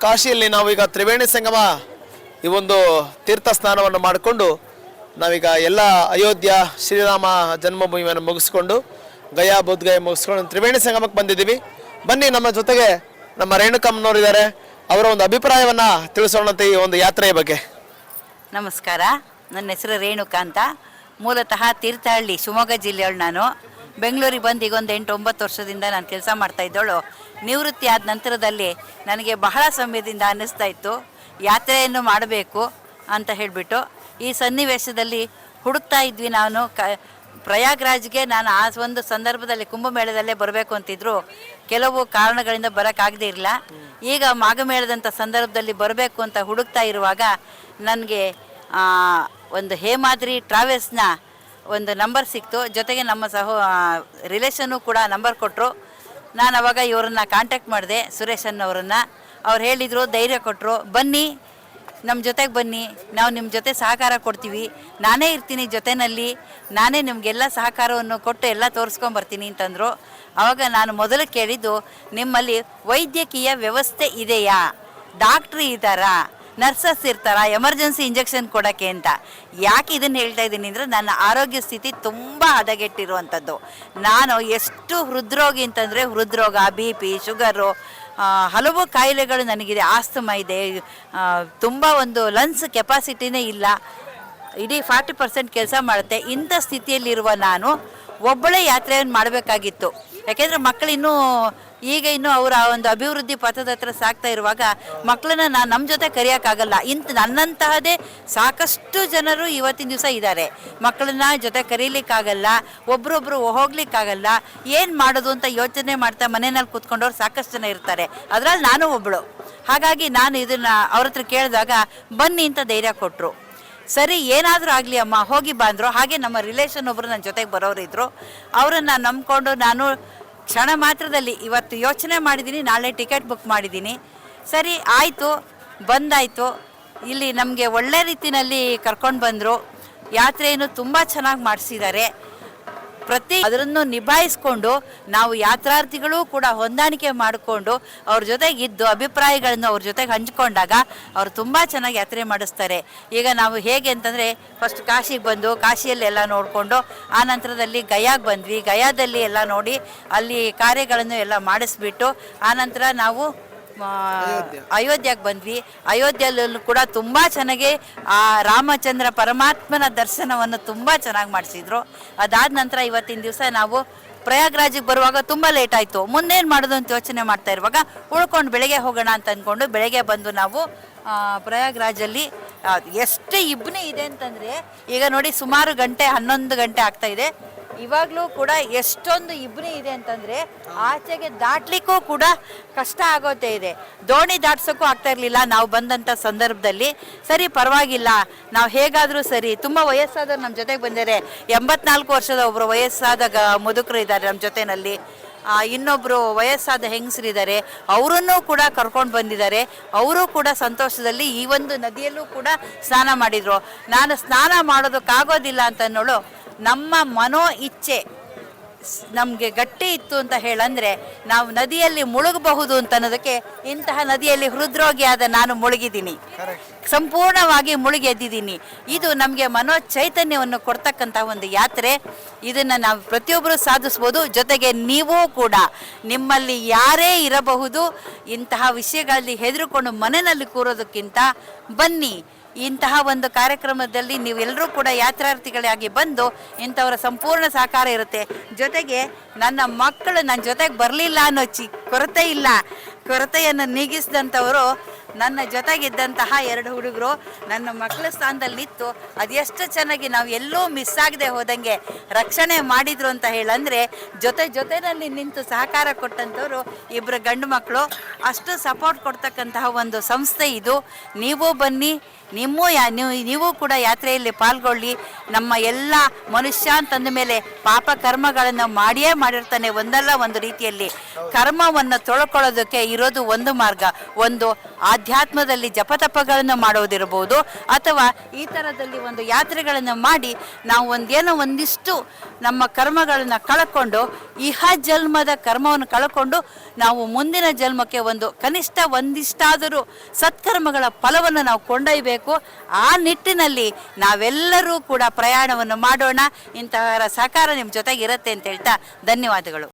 ಕಾಶಿಯಲ್ಲಿ ನಾವೀಗ ತ್ರಿವೇಣಿ ಸಂಗಮ ಈ ಒಂದು ತೀರ್ಥ ಸ್ನಾನವನ್ನು ಮಾಡಿಕೊಂಡು ನಾವೀಗ ಎಲ್ಲ ಅಯೋಧ್ಯ ಶ್ರೀರಾಮ ಜನ್ಮಭೂಮಿಯನ್ನು ಮುಗಿಸ್ಕೊಂಡು ಗಯಾ ಬುದ್ಧಗಯ ಮುಗಿಸ್ಕೊಂಡು ತ್ರಿವೇಣಿ ಸಂಗಮಕ್ಕೆ ಬಂದಿದ್ದೀವಿ. ಬನ್ನಿ, ನಮ್ಮ ಜೊತೆಗೆ ನಮ್ಮ ರೇಣುಕಮ್ಮನವರಿದ್ದಾರೆ. ಅವರ ಒಂದು ಅಭಿಪ್ರಾಯವನ್ನು ತಿಳಿಸೋಣಂತೆ ಈ ಒಂದು ಯಾತ್ರೆಯ ಬಗ್ಗೆ. ನಮಸ್ಕಾರ, ನನ್ನ ಹೆಸರು ರೇಣುಕಾ ಅಂತ. ಮೂಲತಃ ತೀರ್ಥಹಳ್ಳಿ ಶಿವಮೊಗ್ಗ ಜಿಲ್ಲೆಯವಳು. ನಾನು ಬೆಂಗಳೂರಿಗೆ ಬಂದು ಈಗ ಒಂದು 8-9 ವರ್ಷದಿಂದ ನಾನು ಕೆಲಸ ಮಾಡ್ತಾಯಿದ್ದವಳು. ನಿವೃತ್ತಿ ಆದ ನಂತರದಲ್ಲಿ ನನಗೆ ಬಹಳ ಸಮಯದಿಂದ ಅನ್ನಿಸ್ತಾ ಇತ್ತು ಯಾತ್ರೆಯನ್ನು ಮಾಡಬೇಕು ಅಂತ ಹೇಳಿಬಿಟ್ಟು. ಈ ಸನ್ನಿವೇಶದಲ್ಲಿ ಹುಡುಕ್ತಾ ಇದ್ವಿ ನಾವು. ಪ್ರಯಾಗ್ರಾಜ್ಗೆ ನಾನು ಆ ಒಂದು ಸಂದರ್ಭದಲ್ಲಿ ಕುಂಭಮೇಳದಲ್ಲೇ ಬರಬೇಕು ಅಂತಿದ್ರು. ಕೆಲವು ಕಾರಣಗಳಿಂದ ಬರೋಕ್ಕಾಗದೇ ಇರಲಿಲ್ಲ. ಈಗ ಮಾಘಮೇಳದಂಥ ಸಂದರ್ಭದಲ್ಲಿ ಬರಬೇಕು ಅಂತ ಹುಡುಕ್ತಾ ಇರುವಾಗ ನನಗೆ ಒಂದು ಹೇಮಾದ್ರಿ ಟ್ರಾವೆಲ್ಸ್ನ ಒಂದು ನಂಬರ್ ಸಿಕ್ತು. ಜೊತೆಗೆ ನಮ್ಮ ರಿಲೇಷನ್ನು ಕೂಡ ನಂಬರ್ ಕೊಟ್ಟರು. ನಾನು ಅವಾಗ ಇವರನ್ನು ಕಾಂಟ್ಯಾಕ್ಟ್ ಮಾಡಿದೆ, ಸುರೇಶ್ ಅನ್ನೋರನ್ನು. ಅವ್ರು ಹೇಳಿದರು, ಧೈರ್ಯ ಕೊಟ್ಟರು, ಬನ್ನಿ ನಮ್ಮ ಜೊತೆಗೆ ಬನ್ನಿ, ನಾವು ನಿಮ್ಮ ಜೊತೆ ಸಹಕಾರ ಕೊಡ್ತೀವಿ, ನಾನೇ ಇರ್ತೀನಿ ಜೊತೆಯಲ್ಲಿ, ನಾನೇ ನಿಮಗೆಲ್ಲ ಸಹಕಾರವನ್ನು ಕೊಟ್ಟು ಎಲ್ಲ ತೋರಿಸ್ಕೊಂಬರ್ತೀನಿ ಅಂತಂದರು. ಆವಾಗ ನಾನು ಮೊದಲು ಕೇಳಿದ್ದು, ನಿಮ್ಮಲ್ಲಿ ವೈದ್ಯಕೀಯ ವ್ಯವಸ್ಥೆ ಇದೆಯಾ, ಡಾಕ್ಟ್ರು ಇದ್ದಾರಾ, ನರ್ಸಸ್ ಇರ್ತಾರ ಎಮರ್ಜೆನ್ಸಿ ಇಂಜೆಕ್ಷನ್ ಕೊಡೋಕ್ಕೆ ಅಂತ. ಯಾಕೆ ಇದನ್ನು ಹೇಳ್ತಾ ಇದ್ದೀನಿ ಅಂದರೆ, ನನ್ನ ಆರೋಗ್ಯ ಸ್ಥಿತಿ ತುಂಬ ಹದಗೆಟ್ಟಿರುವಂಥದ್ದು. ನಾನು ಎಷ್ಟು ಹೃದ್ರೋಗಿ ಅಂತಂದರೆ ಹೃದ್ರೋಗ, BP, ಶುಗರು, ಹಲವು ಕಾಯಿಲೆಗಳು ನನಗಿದೆ. ಆಸ್ತಮ ಇದೆ, ತುಂಬ ಒಂದು ಲಂಗ್ಸ್ ಕೆಪಾಸಿಟಿನೇ ಇಲ್ಲ, ಇಡೀ 40% ಕೆಲಸ ಮಾಡುತ್ತೆ. ಇಂಥ ಸ್ಥಿತಿಯಲ್ಲಿರುವ ನಾನು ಒಬ್ಬಳೇ ಯಾತ್ರೆಯನ್ನು ಮಾಡಬೇಕಾಗಿತ್ತು. ಯಾಕೆಂದರೆ ಮಕ್ಕಳಿನ್ನೂ ಈಗ ಇನ್ನೂ ಅವರ ಒಂದು ಅಭಿವೃದ್ಧಿ ಪಥದ ಹತ್ರ ಸಾಗ್ತಾ ಇರುವಾಗ ಮಕ್ಕಳನ್ನ ನಾನು ನಮ್ಮ ಜೊತೆ ಕರೆಯೋಕ್ಕಾಗಲ್ಲ. ನನ್ನಂತಹದೇ ಸಾಕಷ್ಟು ಜನರು ಇವತ್ತಿನ ದಿವಸ ಇದ್ದಾರೆ. ಮಕ್ಕಳನ್ನ ಜೊತೆ ಕರೀಲಿಕ್ಕಾಗಲ್ಲ, ಒಬ್ರೊಬ್ರು ಹೋಗ್ಲಿಕ್ಕಾಗಲ್ಲ. ಏನು ಮಾಡೋದು ಅಂತ ಯೋಚನೆ ಮಾಡ್ತಾ ಮನೆಯಲ್ಲಿ ಕೂತ್ಕೊಂಡವ್ರು ಸಾಕಷ್ಟು ಜನ ಇರ್ತಾರೆ. ಅದರಲ್ಲಿ ನಾನು ಒಬ್ಬಳು. ಹಾಗಾಗಿ ನಾನು ಇದನ್ನು ಅವ್ರ ಹತ್ರ ಕೇಳಿದಾಗ ಬನ್ನಿ ಅಂತ ಧೈರ್ಯ ಕೊಟ್ಟರು. ಸರಿ, ಏನಾದರೂ ಆಗಲಿ ಅಮ್ಮ, ಹೋಗಿ ಬಂದರು. ಹಾಗೆ ನಮ್ಮ ರಿಲೇಷನ್ ಒಬ್ಬರು ನನ್ನ ಜೊತೆಗೆ ಬರೋರಿದ್ದರು. ಅವರನ್ನು ನಂಬ್ಕೊಂಡು ನಾನು ಕ್ಷಣ ಮಾತ್ರದಲ್ಲಿ ಇವತ್ತು ಯೋಚನೆ ಮಾಡಿದ್ದೀನಿ, ನಾಳೆ ಟಿಕೆಟ್ ಬುಕ್ ಮಾಡಿದ್ದೀನಿ. ಸರಿ ಆಯಿತು, ಬಂದಾಯಿತು. ಇಲ್ಲಿ ನಮಗೆ ಒಳ್ಳೆ ರೀತಿಯಲ್ಲಿ ಕರ್ಕೊಂಡು ಬಂದರು. ಯಾತ್ರೆಯನ್ನು ತುಂಬ ಚೆನ್ನಾಗಿ ಮಾಡಿಸಿದ್ದಾರೆ. ಅದನ್ನು ನಿಭಾಯಿಸ್ಕೊಂಡು ನಾವು ಯಾತ್ರಾರ್ಥಿಗಳು ಕೂಡ ಹೊಂದಾಣಿಕೆ ಮಾಡಿಕೊಂಡು ಅವ್ರ ಜೊತೆಗಿದ್ದು ಅಭಿಪ್ರಾಯಗಳನ್ನು ಅವ್ರ ಜೊತೆಗೆ ಹಂಚ್ಕೊಂಡಾಗ ಅವರು ತುಂಬ ಚೆನ್ನಾಗಿ ಯಾತ್ರೆ ಮಾಡಿಸ್ತಾರೆ. ಈಗ ನಾವು ಹೇಗೆ ಅಂತಂದರೆ, ಫಸ್ಟ್ ಕಾಶಿಗೆ ಬಂದು ಕಾಶಿಯಲ್ಲೆಲ್ಲ ನೋಡಿಕೊಂಡು ಆ ನಂತರದಲ್ಲಿ ಗಯಾಗೆ ಬಂದ್ವಿ. ಗಯಾದಲ್ಲಿ ಎಲ್ಲ ನೋಡಿ ಅಲ್ಲಿ ಕಾರ್ಯಗಳನ್ನು ಎಲ್ಲ ಮಾಡಿಸ್ಬಿಟ್ಟು ಆನಂತರ ನಾವು ಅಯೋಧ್ಯೆಗೆ ಬಂದ್ವಿ. ಅಯೋಧ್ಯೆಯಲ್ಲೂ ಕೂಡ ತುಂಬ ಚೆನ್ನಾಗಿ ಆ ರಾಮಚಂದ್ರ ಪರಮಾತ್ಮನ ದರ್ಶನವನ್ನು ತುಂಬ ಚೆನ್ನಾಗಿ ಮಾಡಿಸಿದ್ರು. ಅದಾದ ನಂತರ ಇವತ್ತಿನ ದಿವಸ ನಾವು ಪ್ರಯಾಗ್ರಾಜಿಗೆ ಬರುವಾಗ ತುಂಬ ಲೇಟ್ ಆಯಿತು. ಮುಂದೇನು ಮಾಡೋದು ಅಂತ ಯೋಚನೆ ಮಾಡ್ತಾ ಇರುವಾಗ ಉಳ್ಕೊಂಡು ಬೆಳಗ್ಗೆ ಹೋಗೋಣ ಅಂತ ಅಂದ್ಕೊಂಡು ಬೆಳಗ್ಗೆ ಬಂದು ನಾವು ಪ್ರಯಾಗ್ರಾಜಲ್ಲಿ ಎಷ್ಟು ಇಬ್ಬನಿ ಇದೆ ಅಂತಂದರೆ, ಈಗ ನೋಡಿ ಸುಮಾರು 11 ಗಂಟೆ ಆಗ್ತಾ ಇದೆ. ಇವಾಗಲೂ ಕೂಡ ಎಷ್ಟೊಂದು ಇಬ್ಬನಿ ಇದೆ ಅಂತಂದರೆ ಆಚೆಗೆ ದಾಟ್ಲಿಕ್ಕೂ ಕೂಡ ಕಷ್ಟ ಆಗೋದೇ ಇದೆ. ದೋಣಿ ದಾಟ್ಸೋಕ್ಕೂ ಆಗ್ತಾ ಇರಲಿಲ್ಲ ನಾವು ಬಂದಂಥ ಸಂದರ್ಭದಲ್ಲಿ. ಸರಿ, ಪರವಾಗಿಲ್ಲ, ನಾವು ಹೇಗಾದರೂ ಸರಿ. ತುಂಬ ವಯಸ್ಸಾದವ್ರು ನಮ್ಮ ಜೊತೆಗೆ ಬಂದಿದ್ದಾರೆ. 84 ವರ್ಷದ ಒಬ್ಬರು ವಯಸ್ಸಾದ ಮುದುಕರು ಇದ್ದಾರೆ ನಮ್ಮ ಜೊತೆಯಲ್ಲಿ. ಇನ್ನೊಬ್ಬರು ವಯಸ್ಸಾದ ಹೆಂಗಸರಿದ್ದಾರೆ, ಅವರನ್ನು ಕೂಡ ಕರ್ಕೊಂಡು ಬಂದಿದ್ದಾರೆ. ಅವರು ಕೂಡ ಸಂತೋಷದಲ್ಲಿ ಈ ಒಂದು ನದಿಯಲ್ಲೂ ಕೂಡ ಸ್ನಾನ ಮಾಡಿದರು. ನಾನು ಸ್ನಾನ ಮಾಡೋದಕ್ಕಾಗೋದಿಲ್ಲ ಅಂತ ಅನ್ನೋಳು, ನಮ್ಮ ಮನೋ ಇಚ್ಛೆ ನಮಗೆ ಗಟ್ಟಿ ಇತ್ತು ಅಂತ ಹೇಳಂದರೆ ನಾವು ನದಿಯಲ್ಲಿ ಮುಳುಗಬಹುದು ಅಂತ ಅನ್ನೋದಕ್ಕೆ ಇಂತಹ ನದಿಯಲ್ಲಿ ಹೃದ್ರೋಗಿಯಾದ ನಾನು ಮುಳುಗಿದ್ದೀನಿ, ಸಂಪೂರ್ಣವಾಗಿ ಮುಳುಗಿ ಎದ್ದಿದ್ದೀನಿ. ಇದು ನಮಗೆ ಮನೋ ಚೈತನ್ಯವನ್ನು ಕೊಡ್ತಕ್ಕಂಥ ಒಂದು ಯಾತ್ರೆ. ಇದನ್ನು ನಾವು ಪ್ರತಿಯೊಬ್ಬರು ಸಾಧಿಸ್ಬೋದು. ಜೊತೆಗೆ ನೀವು ಕೂಡ ನಿಮ್ಮಲ್ಲಿ ಯಾರೇ ಇರಬಹುದು, ಇಂತಹ ವಿಷಯಗಳಲ್ಲಿ ಹೆದರಿಕೊಂಡು ಮನೆಯಲ್ಲಿ ಕೂರೋದಕ್ಕಿಂತ ಬನ್ನಿ, ಇಂತಹ ಒಂದು ಕಾರ್ಯಕ್ರಮದಲ್ಲಿ ನೀವೆಲ್ಲರೂ ಕೂಡ ಯಾತ್ರಾರ್ಥಿಗಳಾಗಿ ಬಂದು ಇಂಥವರ ಸಂಪೂರ್ಣ ಸಹಕಾರ ಇರುತ್ತೆ. ಜೊತೆಗೆ ನನ್ನ ಮಕ್ಕಳು ನನ್ನ ಜೊತೆಗೆ ಬರಲಿಲ್ಲ ಅನ್ನೋ ಕೊರತೆಯನ್ನು ನೀಗಿಸಿದಂಥವರು ನನ್ನ ಜೊತೆಗಿದ್ದಂತಹ 2 ಹುಡುಗರು ನನ್ನ ಮಕ್ಕಳ ಸ್ಥಾನದಲ್ಲಿ ನಿಂತು ಅದೆಷ್ಟು ಚೆನ್ನಾಗಿ ನಾವು ಎಲ್ಲೂ ಮಿಸ್ ಆಗದೆ ಹೋದಂಗೆ ರಕ್ಷಣೆ ಮಾಡಿದ್ರು ಅಂತ ಹೇಳಂದರೆ, ಜೊತೆಯಲ್ಲಿ ನಿಂತು ಸಹಕಾರ ಕೊಟ್ಟಂಥವ್ರು 2 ಗಂಡು ಮಕ್ಕಳು. ಅಷ್ಟು ಸಪೋರ್ಟ್ ಕೊಡ್ತಕ್ಕಂತಹ ಒಂದು ಸಂಸ್ಥೆ ಇದು. ನೀವು ಬನ್ನಿ, ನೀವು ಕೂಡ ಯಾತ್ರೆಯಲ್ಲಿ ಪಾಲ್ಗೊಳ್ಳಿ. ನಮ್ಮ ಎಲ್ಲ ಮನುಷ್ಯ ಅಂತಂದ ಮೇಲೆ ಪಾಪ ಕರ್ಮಗಳನ್ನು ಮಾಡಿರ್ತಾನೆ ಒಂದಲ್ಲ ಒಂದು ರೀತಿಯಲ್ಲಿ. ಕರ್ಮವನ್ನು ತೊಳ್ಕೊಳ್ಳೋದಕ್ಕೆ ಇರೋದು ಒಂದು ಮಾರ್ಗ, ಒಂದು ಆಧ್ಯಾತ್ಮದಲ್ಲಿ ಜಪತಪಗಳನ್ನು ಮಾಡೋದಿರ್ಬೋದು, ಅಥವಾ ಈ ಥರದಲ್ಲಿ ಒಂದು ಯಾತ್ರೆಗಳನ್ನು ಮಾಡಿ ನಾವು ಒಂದಿಷ್ಟು ನಮ್ಮ ಕರ್ಮಗಳನ್ನು ಕಳ್ಕೊಂಡು, ಇಹ ಜನ್ಮದ ಕರ್ಮವನ್ನು ಕಳ್ಕೊಂಡು ನಾವು ಮುಂದಿನ ಜನ್ಮಕ್ಕೆ ಕನಿಷ್ಠ ಒಂದಿಷ್ಟಾದರೂ ಸತ್ಕರ್ಮಗಳ ಫಲವನ್ನು ನಾವು ಕೊಂಡೊಯ್ಯಬೇಕು. ಆ ನಿಟ್ಟಿನಲ್ಲಿ ನಾವೆಲ್ಲರೂ ಕೂಡ ಪ್ರಯಾಣವನ್ನು ಮಾಡೋಣ. ಇಂತಹ ಸಹಕಾರ ನಿಮ್ಮ ಜೊತೆಗೆ ಇರುತ್ತೆ ಅಂತ ಹೇಳ್ತಾ ಧನ್ಯವಾದಗಳು.